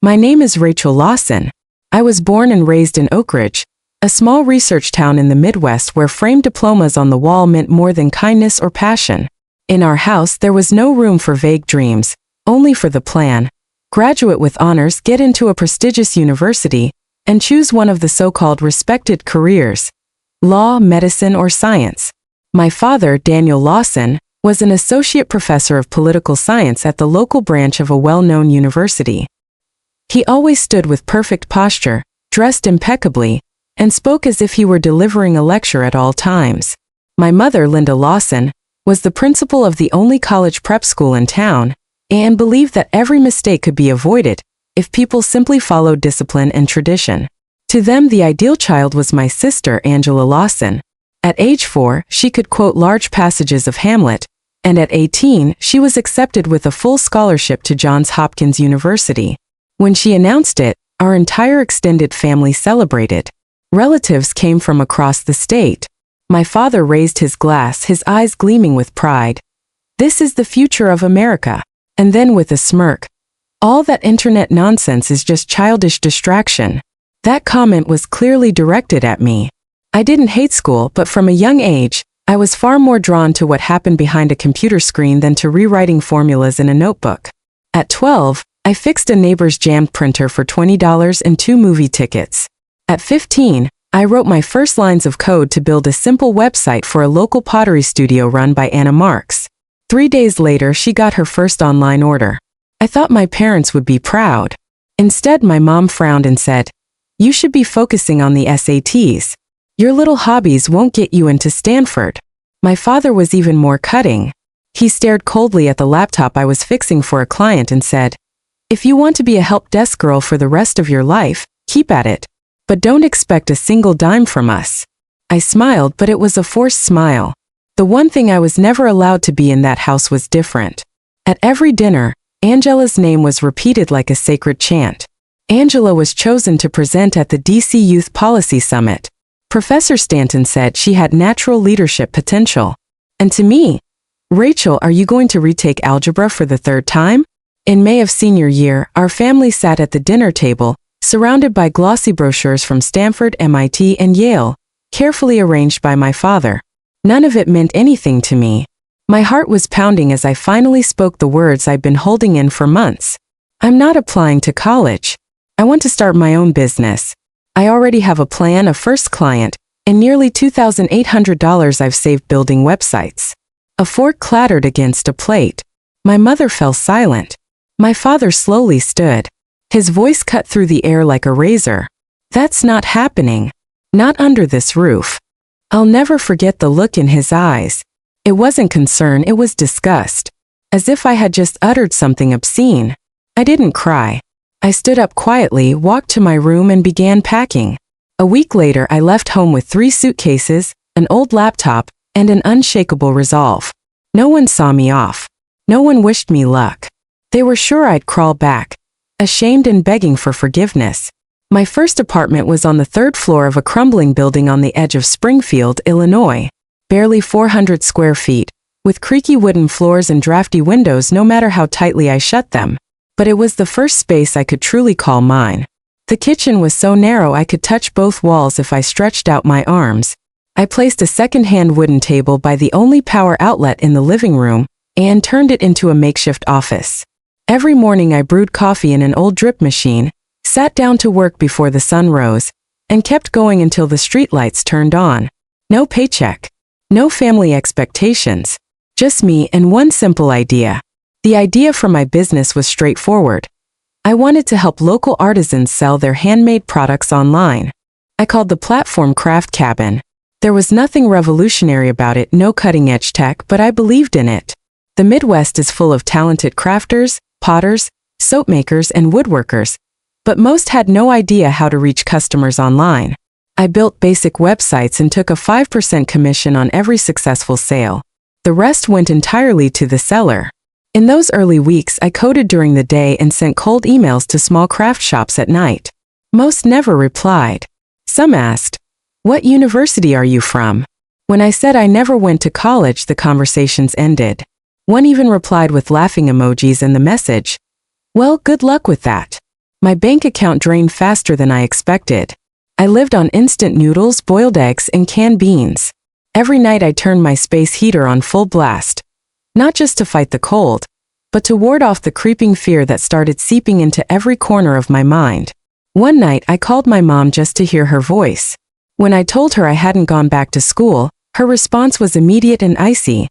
My name is Rachel Lawson. I was born and raised in Oak Ridge, a small research town in the Midwest where framed diplomas on the wall meant more than kindness or passion. In our house, there was no room for vague dreams, only for the plan. Graduate with honors, get into a prestigious university, and choose one of the so-called respected careers: law, medicine, or science. My father, Daniel Lawson, was an associate professor of political science at the local branch of a well-known university. He always stood with perfect posture, dressed impeccably, and spoke as if he were delivering a lecture at all times. My mother, Linda Lawson, was the principal of the only college prep school in town, and believed that every mistake could be avoided if people simply followed discipline and tradition. To them, the ideal child was my sister, Angela Lawson. At age 4, she could quote large passages of Hamlet, and at 18, she was accepted with a full scholarship to Johns Hopkins University. When she announced it, our entire extended family celebrated. Relatives came from across the state. My father raised his glass, his eyes gleaming with pride. "This is the future of America." And then with a smirk, "All that internet nonsense is just childish distraction." That comment was clearly directed at me. I didn't hate school, but from a young age, I was far more drawn to what happened behind a computer screen than to rewriting formulas in a notebook. At 12, I fixed a neighbor's jammed printer for $20 and 2 movie tickets. At 15, I wrote my first lines of code to build a simple website for a local pottery studio run by Anna Marks. 3 days later, she got her first online order. I thought my parents would be proud. Instead, my mom frowned and said, "You should be focusing on the SATs. Your little hobbies won't get you into Stanford." My father was even more cutting. He stared coldly at the laptop I was fixing for a client and said, "If you want to be a help desk girl for the rest of your life, keep at it. But don't expect a single dime from us." I smiled, but it was a forced smile. The one thing I was never allowed to be in that house was different. At every dinner, Angela's name was repeated like a sacred chant. Angela was chosen to present at the DC Youth Policy Summit. Professor Stanton said she had natural leadership potential. And to me, "Rachel, are you going to retake algebra for the 3rd time?" In May of senior year, our family sat at the dinner table, surrounded by glossy brochures from Stanford, MIT, and Yale, carefully arranged by my father. None of it meant anything to me. My heart was pounding as I finally spoke the words I'd been holding in for months. "I'm not applying to college. I want to start my own business. I already have a plan, a first client, and nearly $2,800 I've saved building websites." A fork clattered against a plate. My mother fell silent. My father slowly stood. His voice cut through the air like a razor. "That's not happening. Not under this roof." I'll never forget the look in his eyes. It wasn't concern, it was disgust. As if I had just uttered something obscene. I didn't cry. I stood up quietly, walked to my room, and began packing. A week later, I left home with 3 suitcases, an old laptop, and an unshakable resolve. No one saw me off. No one wished me luck. They were sure I'd crawl back, ashamed and begging for forgiveness. My first apartment was on the 3rd floor of a crumbling building on the edge of Springfield, Illinois. Barely 400 square feet, with creaky wooden floors and drafty windows no matter how tightly I shut them. But it was the first space I could truly call mine. The kitchen was so narrow I could touch both walls if I stretched out my arms. I placed a second-hand wooden table by the only power outlet in the living room and turned it into a makeshift office. Every morning I brewed coffee in an old drip machine, sat down to work before the sun rose, and kept going until the streetlights turned on. No paycheck. No family expectations. Just me and one simple idea. The idea for my business was straightforward. I wanted to help local artisans sell their handmade products online. I called the platform Craft Cabin. There was nothing revolutionary about it, no cutting-edge tech, but I believed in it. The Midwest is full of talented crafters, potters, soap makers, and woodworkers, but most had no idea how to reach customers online. I built basic websites and took a 5% commission on every successful sale. The rest went entirely to the seller. In those early weeks, I coded during the day and sent cold emails to small craft shops at night. Most never replied. Some asked, "What university are you from?" When I said I never went to college, the conversations ended. One even replied with laughing emojis and the message, "Well, good luck with that." My bank account drained faster than I expected. I lived on instant noodles, boiled eggs, and canned beans. Every night I turned my space heater on full blast. Not just to fight the cold, but to ward off the creeping fear that started seeping into every corner of my mind. One night I called my mom just to hear her voice. When I told her I hadn't gone back to school, her response was immediate and icy.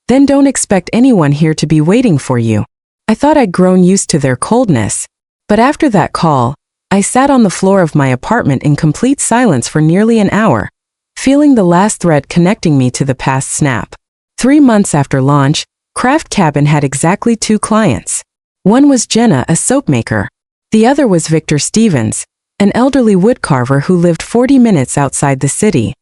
"Then don't expect anyone here to be waiting for you." I thought I'd grown used to their coldness. But after that call, I sat on the floor of my apartment in complete silence for nearly an hour, feeling the last thread connecting me to the past snap. 3 months after launch, Craft Cabin had exactly 2 clients. One was Jenna, a soap maker. The other was Victor Stevens, an elderly woodcarver who lived 40 minutes outside the city.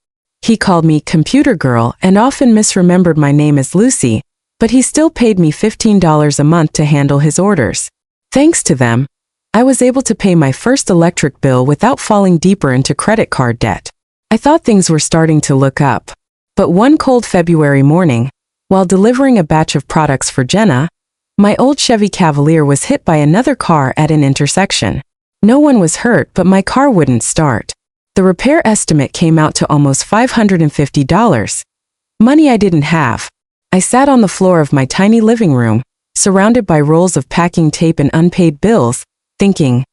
He called me Computer Girl and often misremembered my name as Lucy, but he still paid me $15 a month to handle his orders. Thanks to them, I was able to pay my first electric bill without falling deeper into credit card debt. I thought things were starting to look up. But one cold February morning, while delivering a batch of products for Jenna, my old Chevy Cavalier was hit by another car at an intersection. No one was hurt, but my car wouldn't start. The repair estimate came out to almost $550. Money I didn't have. I sat on the floor of my tiny living room, surrounded by rolls of packing tape and unpaid bills, thinking,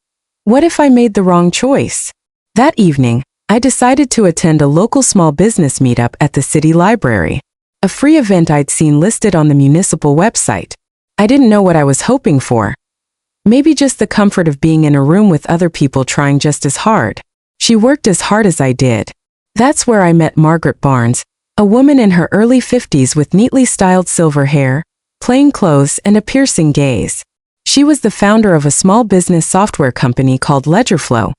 what if I made the wrong choice? That evening, I decided to attend a local small business meetup at the city library, a free event I'd seen listed on the municipal website. I didn't know what I was hoping for. Maybe just the comfort of being in a room with other people trying just as hard. She worked as hard as I did. That's where I met Margaret Barnes, a woman in her early 50s with neatly styled silver hair, plain clothes, and a piercing gaze. She was the founder of a small business software company called Ledgerflow,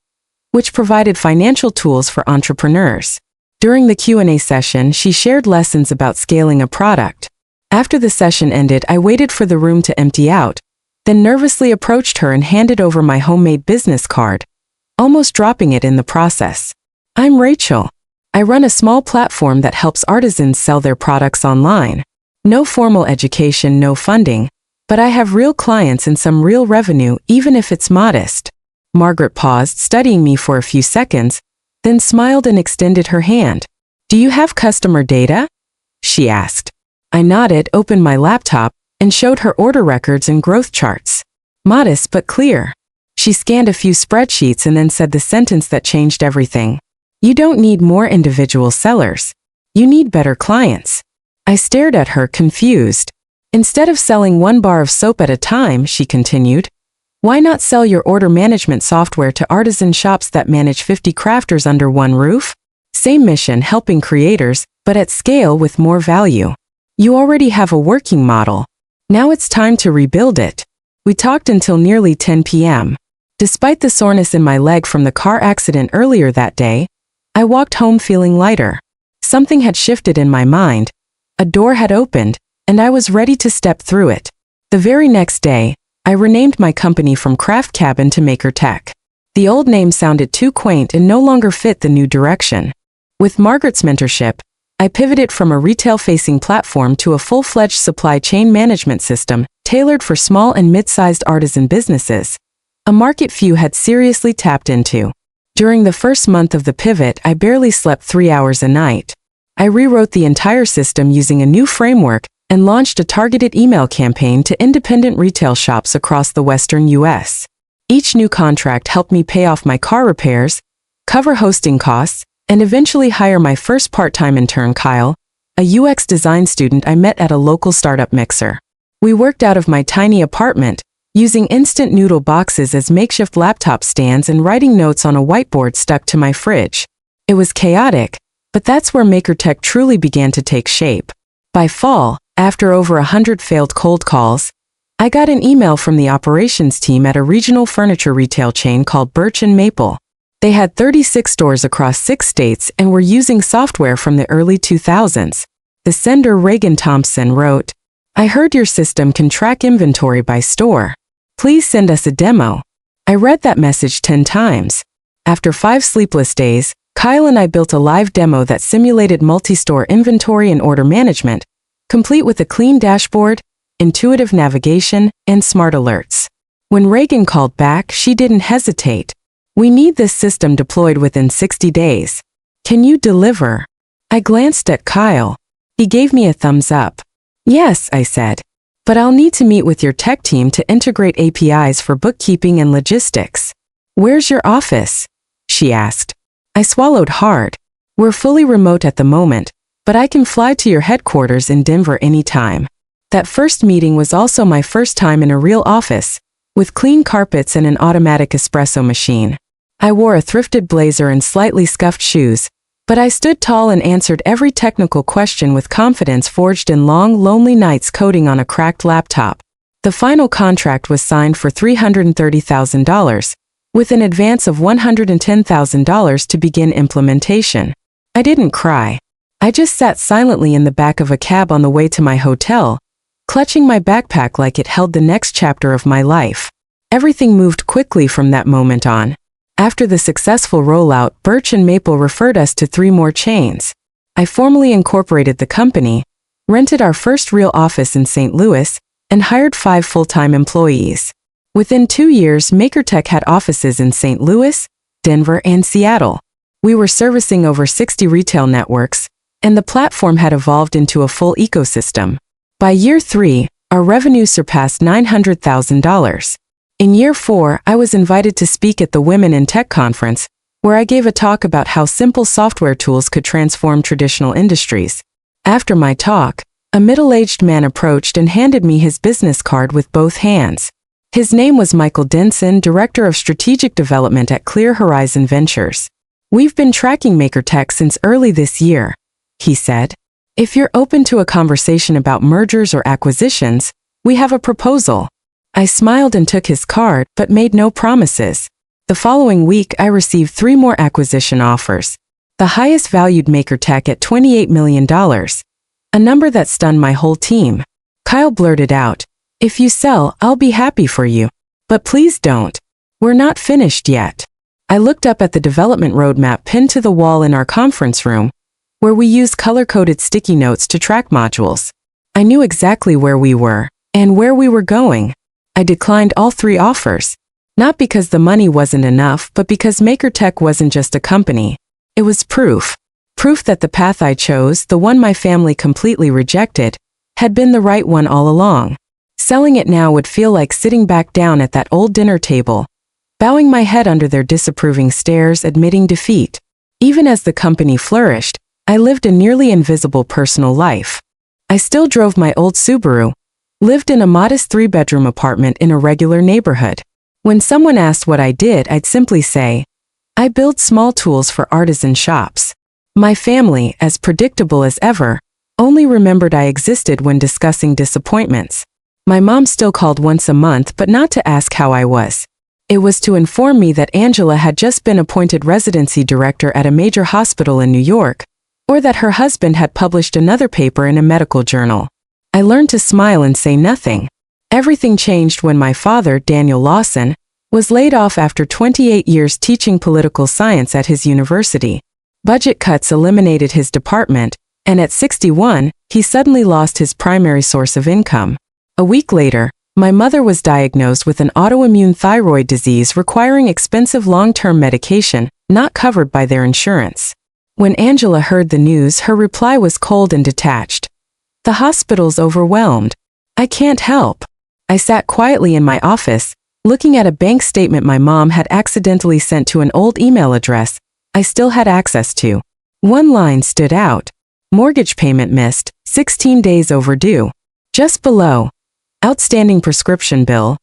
which provided financial tools for entrepreneurs. During the Q&A session, she shared lessons about scaling a product. After the session ended, I waited for the room to empty out, then nervously approached her and handed over my homemade business card, almost dropping it in the process. I'm Rachel. I run a small platform that helps artisans sell their products online. No formal education, no funding, but I have real clients and some real revenue, even if it's modest. Margaret paused, studying me for a few seconds, then smiled and extended her hand. Do you have customer data? She asked. I nodded, opened my laptop, and showed her order records and growth charts. Modest but clear. She scanned a few spreadsheets and then said the sentence that changed everything. You don't need more individual sellers. You need better clients. I stared at her, confused. Instead of selling 1 bar of soap at a time, she continued, why not sell your order management software to artisan shops that manage 50 crafters under one roof? Same mission, helping creators, but at scale with more value. You already have a working model. Now it's time to rebuild it. We talked until nearly 10 p.m. Despite the soreness in my leg from the car accident earlier that day, I walked home feeling lighter. Something had shifted in my mind. A door had opened, and I was ready to step through it. The very next day, I renamed my company from Craft Cabin to Maker Tech. The old name sounded too quaint and no longer fit the new direction. With Margaret's mentorship, I pivoted from a retail-facing platform to a full-fledged supply chain management system tailored for small and mid-sized artisan businesses, a market few had seriously tapped into. During the first month of the pivot, I barely slept 3 hours a night. I rewrote the entire system using a new framework and launched a targeted email campaign to independent retail shops across the western U.S. Each new contract helped me pay off my car repairs, cover hosting costs, and eventually hire my first part-time intern, Kyle, a UX design student I met at a local startup mixer. We worked out of my tiny apartment, using instant noodle boxes as makeshift laptop stands and writing notes on a whiteboard stuck to my fridge. It was chaotic, but that's where MakerTech truly began to take shape. By fall, after over 100 failed cold calls, I got an email from the operations team at a regional furniture retail chain called Birch and Maple. They had 36 stores across 6 states and were using software from the early 2000s. The sender, Reagan Thompson, wrote, I heard your system can track inventory by store. Please send us a demo. I read that message 10 times. After 5 sleepless days, Kyle and I built a live demo that simulated multi-store inventory and order management, complete with a clean dashboard, intuitive navigation, and smart alerts. When Reagan called back, she didn't hesitate. "We need this system deployed within 60 days. Can you deliver?" I glanced at Kyle. He gave me a thumbs up. "Yes," I said. "But I'll need to meet with your tech team to integrate APIs for bookkeeping and logistics." "Where's your office?" she asked. I swallowed hard. "We're fully remote at the moment, but I can fly to your headquarters in Denver anytime." That first meeting was also my first time in a real office, with clean carpets and an automatic espresso machine. I wore a thrifted blazer and slightly scuffed shoes, but I stood tall and answered every technical question with confidence forged in long, lonely nights coding on a cracked laptop. The final contract was signed for $330,000, with an advance of $110,000 to begin implementation. I didn't cry. I just sat silently in the back of a cab on the way to my hotel, clutching my backpack like it held the next chapter of my life. Everything moved quickly from that moment on. After the successful rollout, Birch and Maple referred us to 3 more chains. I formally incorporated the company, rented our first real office in St. Louis, and hired 5 full-time employees. Within 2 years, MakerTech had offices in St. Louis, Denver, and Seattle. We were servicing over 60 retail networks, and the platform had evolved into a full ecosystem. By year 3, our revenue surpassed $900,000. In year 4, I was invited to speak at the Women in Tech conference, where I gave a talk about how simple software tools could transform traditional industries. After my talk, a middle-aged man approached and handed me his business card with both hands. His name was Michael Denson, Director of Strategic Development at Clear Horizon Ventures. "We've been tracking MakerTech since early this year," he said. "If you're open to a conversation about mergers or acquisitions, we have a proposal." I smiled and took his card, but made no promises. The following week, I received 3 more acquisition offers, the highest valued MakerTech at $28 million, a number that stunned my whole team. Kyle blurted out, "If you sell, I'll be happy for you. But please don't. We're not finished yet." I looked up at the development roadmap pinned to the wall in our conference room, where we used color-coded sticky notes to track modules. I knew exactly where we were, and where we were going. I declined all 3 offers, not because the money wasn't enough, but because MakerTech wasn't just a company. It was proof. Proof that the path I chose, the one my family completely rejected, had been the right one all along. Selling it now would feel like sitting back down at that old dinner table, bowing my head under their disapproving stares, admitting defeat. Even as the company flourished, I lived a nearly invisible personal life. I still drove my old Subaru, lived in a modest 3-bedroom apartment in a regular neighborhood. When someone asked what I did, I'd simply say, "I build small tools for artisan shops." My family, as predictable as ever, only remembered I existed when discussing disappointments. My mom still called once a month, but not to ask how I was. It was to inform me that Angela had just been appointed residency director at a major hospital in New York, or that her husband had published another paper in a medical journal. I learned to smile and say nothing. Everything changed when my father, Daniel Lawson, was laid off after 28 years teaching political science at his university. Budget cuts eliminated his department, and at 61, he suddenly lost his primary source of income. A week later, my mother was diagnosed with an autoimmune thyroid disease requiring expensive long-term medication, not covered by their insurance. When Angela heard the news, her reply was cold and detached. "The hospital's overwhelmed. I can't help." I sat quietly in my office, looking at a bank statement my mom had accidentally sent to an old email address I still had access to. One line stood out. Mortgage payment missed, 16 days overdue. Just below, outstanding prescription bill,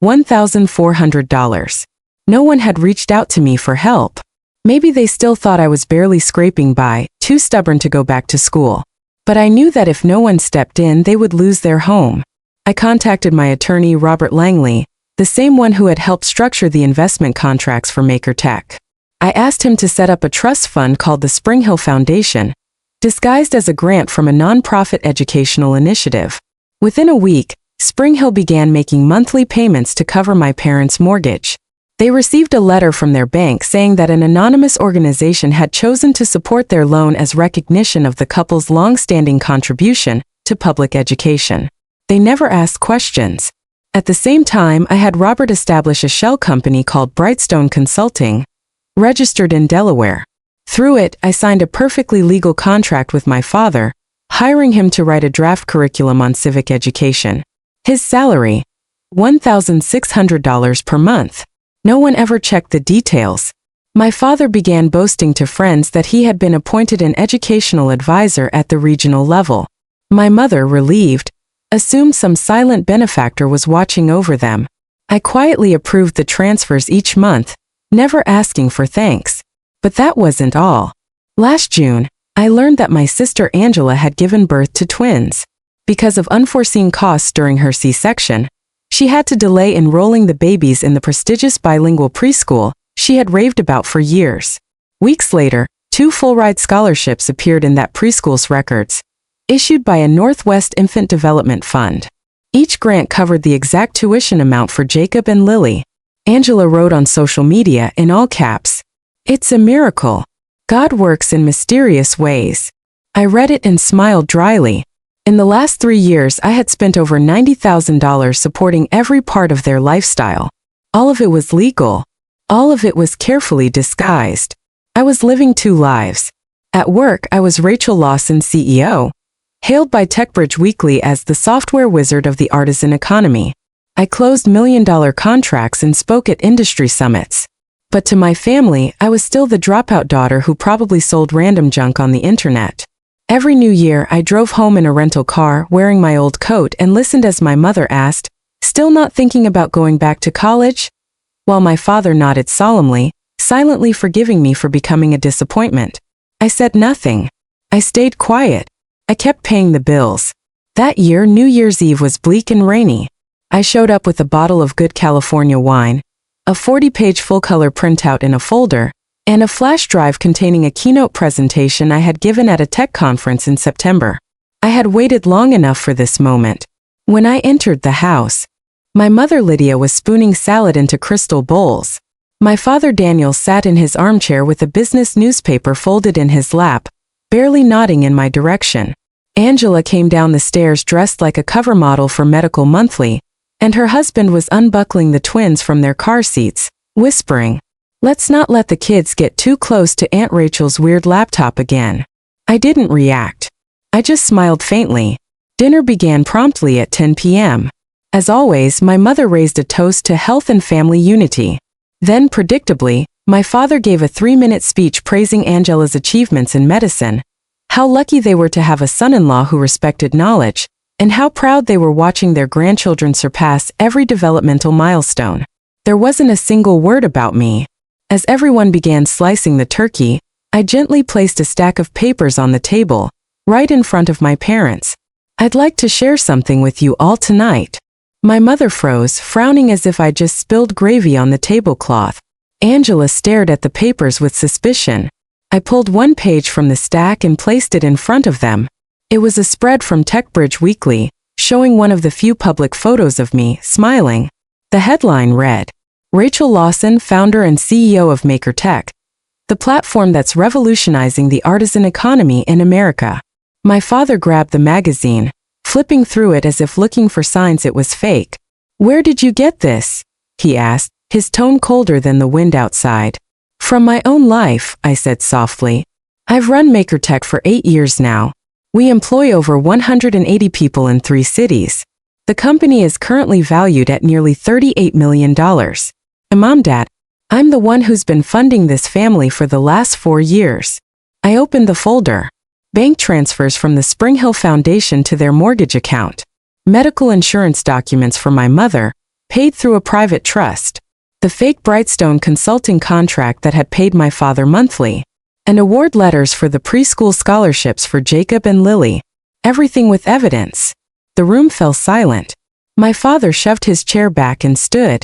$1,400. No one had reached out to me for help. Maybe they still thought I was barely scraping by, too stubborn to go back to school. But I knew that if no one stepped in, they would lose their home. I contacted my attorney, Robert Langley, the same one who had helped structure the investment contracts for MakerTech. I asked him to set up a trust fund called the Spring Hill Foundation, disguised as a grant from a nonprofit educational initiative. Within a week, Spring Hill began making monthly payments to cover my parents' mortgage. They received a letter from their bank saying that an anonymous organization had chosen to support their loan as recognition of the couple's long-standing contribution to public education. They never asked questions. At the same time, I had Robert establish a shell company called Brightstone Consulting, registered in Delaware. Through it, I signed a perfectly legal contract with my father, hiring him to write a draft curriculum on civic education. His salary, $1,600 per month. No one ever checked the details. My father began boasting to friends that he had been appointed an educational advisor at the regional level. My mother, relieved, assumed some silent benefactor was watching over them. I quietly approved the transfers each month, never asking for thanks. But that wasn't all. Last June, I learned that my sister Angela had given birth to twins. Because of unforeseen costs during her C-section, she had to delay enrolling the babies in the prestigious bilingual preschool she had raved about for years. Weeks later, 2 full-ride scholarships appeared in that preschool's records, issued by a Northwest Infant Development Fund. Each grant covered the exact tuition amount for Jacob and Lily. Angela wrote on social media in all caps, "It's a miracle. God works in mysterious ways." I read it and smiled dryly. In the last 3 years, I had spent over $90,000 supporting every part of their lifestyle. All of it was legal. All of it was carefully disguised. I was living 2 lives. At work, I was Rachel Lawson, CEO, hailed by TechBridge Weekly as the software wizard of the artisan economy. I closed million-dollar contracts and spoke at industry summits. But to my family, I was still the dropout daughter who probably sold random junk on the internet. Every new year, I drove home in a rental car, wearing my old coat, and listened as my mother asked, "Still not thinking about going back to college?" While my father nodded solemnly, silently forgiving me for becoming a disappointment. I said nothing. I stayed quiet. I kept paying the bills. That year, New Year's Eve was bleak and rainy. I showed up with a bottle of good California wine, a 40-page full-color printout in a folder, and a flash drive containing a keynote presentation I had given at a tech conference in September. I had waited long enough for this moment. When I entered the house, my mother Lydia was spooning salad into crystal bowls. My father Daniel sat in his armchair with a business newspaper folded in his lap, barely nodding in my direction. Angela came down the stairs dressed like a cover model for Medical Monthly, and her husband was unbuckling the twins from their car seats, whispering, "Let's not let the kids get too close to Aunt Rachel's weird laptop again." I didn't react. I just smiled faintly. Dinner began promptly at 10 p.m. As always, my mother raised a toast to health and family unity. Then, predictably, my father gave a 3-minute speech praising Angela's achievements in medicine, how lucky they were to have a son-in-law who respected knowledge, and how proud they were watching their grandchildren surpass every developmental milestone. There wasn't a single word about me. As everyone began slicing the turkey, I gently placed a stack of papers on the table, right in front of my parents. "I'd like to share something with you all tonight." My mother froze, frowning as if I'd just spilled gravy on the tablecloth. Angela stared at the papers with suspicion. I pulled one page from the stack and placed it in front of them. It was a spread from TechBridge Weekly, showing one of the few public photos of me, smiling. The headline read, "Rachel Lawson, founder and CEO of Maker Tech, the platform that's revolutionizing the artisan economy in America." My father grabbed the magazine, flipping through it as if looking for signs it was fake. "Where did you get this?" he asked, his tone colder than the wind outside. "From my own life," I said softly. "I've run Maker Tech for 8 years now. We employ over 180 people in 3 cities. The company is currently valued at nearly $38 million. Mom, Dad, I'm the one who's been funding this family for the last 4 years." I opened the folder. Bank transfers from the Spring Hill Foundation to their mortgage account. Medical insurance documents for my mother, paid through a private trust. The fake Brightstone Consulting contract that had paid my father monthly. And award letters for the preschool scholarships for Jacob and Lily. Everything with evidence. The room fell silent. My father shoved his chair back and stood.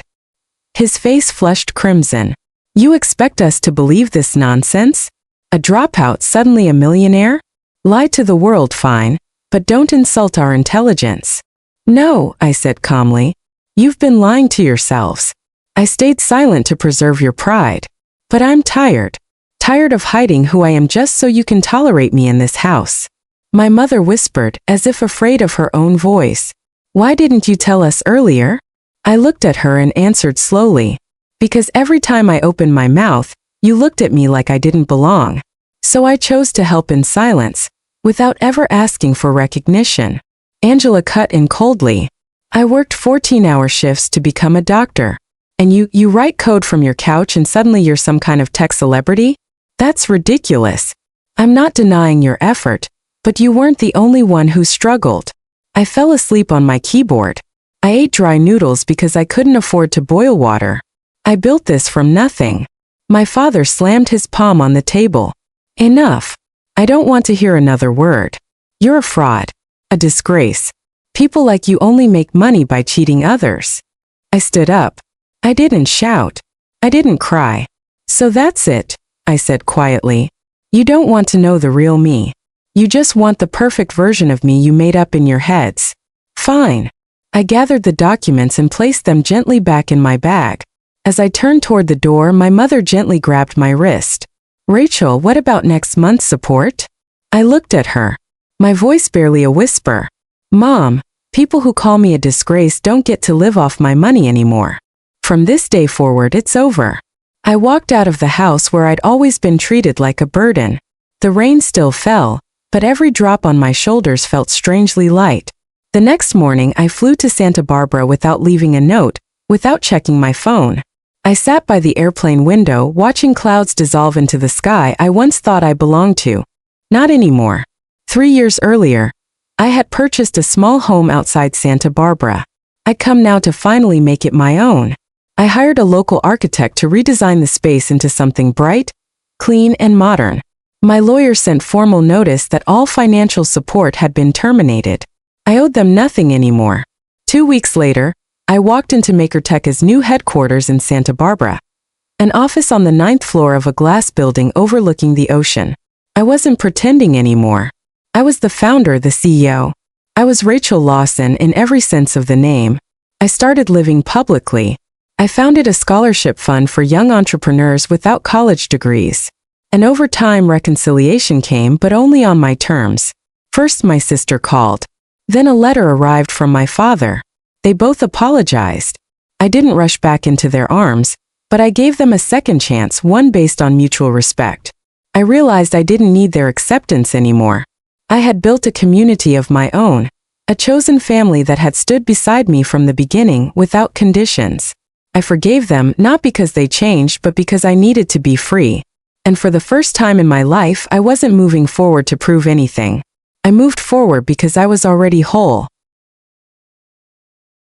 His face flushed crimson. "You expect us to believe this nonsense? A dropout suddenly a millionaire? Lie to the world, fine, but don't insult our intelligence." "No," I said calmly. "You've been lying to yourselves. I stayed silent to preserve your pride. But I'm tired. Tired of hiding who I am just so you can tolerate me in this house." My mother whispered, as if afraid of her own voice. "Why didn't you tell us earlier?" I looked at her and answered slowly. Because every time I opened my mouth, you looked at me like I didn't belong. So I chose to help in silence, without ever asking for recognition. Angela cut in coldly. I worked 14-hour shifts to become a doctor. And you write code from your couch and suddenly you're some kind of tech celebrity? That's ridiculous. I'm not denying your effort, but you weren't the only one who struggled. I fell asleep on my keyboard. I ate dry noodles because I couldn't afford to boil water. I built this from nothing. My father slammed his palm on the table. Enough. I don't want to hear another word. You're a fraud. A disgrace. People like you only make money by cheating others. I stood up. I didn't shout. I didn't cry. So that's it, I said quietly. You don't want to know the real me. You just want the perfect version of me you made up in your heads. Fine. I gathered the documents and placed them gently back in my bag. As I turned toward the door, my mother gently grabbed my wrist. Rachel, what about next month's support? I looked at her. My voice barely a whisper. Mom, people who call me a disgrace don't get to live off my money anymore. From this day forward, it's over. I walked out of the house where I'd always been treated like a burden. The rain still fell, but every drop on my shoulders felt strangely light. The next morning, I flew to Santa Barbara without leaving a note, without checking my phone. I sat by the airplane window, watching clouds dissolve into the sky I once thought I belonged to. Not anymore. 3 years earlier, I had purchased a small home outside Santa Barbara. I'd come now to finally make it my own. I hired a local architect to redesign the space into something bright, clean, and modern. My lawyer sent formal notice that all financial support had been terminated. I owed them nothing anymore. 2 weeks later, I walked into MakerTech's new headquarters in Santa Barbara, an office on the 9th floor of a glass building overlooking the ocean. I wasn't pretending anymore. I was the founder, the CEO. I was Rachel Lawson in every sense of the name. I started living publicly. I founded a scholarship fund for young entrepreneurs without college degrees. And over time, reconciliation came, but only on my terms. First, my sister called. Then a letter arrived from my father. They both apologized. I didn't rush back into their arms, but I gave them a second chance, one based on mutual respect. I realized I didn't need their acceptance anymore. I had built a community of my own, a chosen family that had stood beside me from the beginning without conditions. I forgave them not because they changed, but because I needed to be free. And for the first time in my life, I wasn't moving forward to prove anything. I moved forward because I was already whole.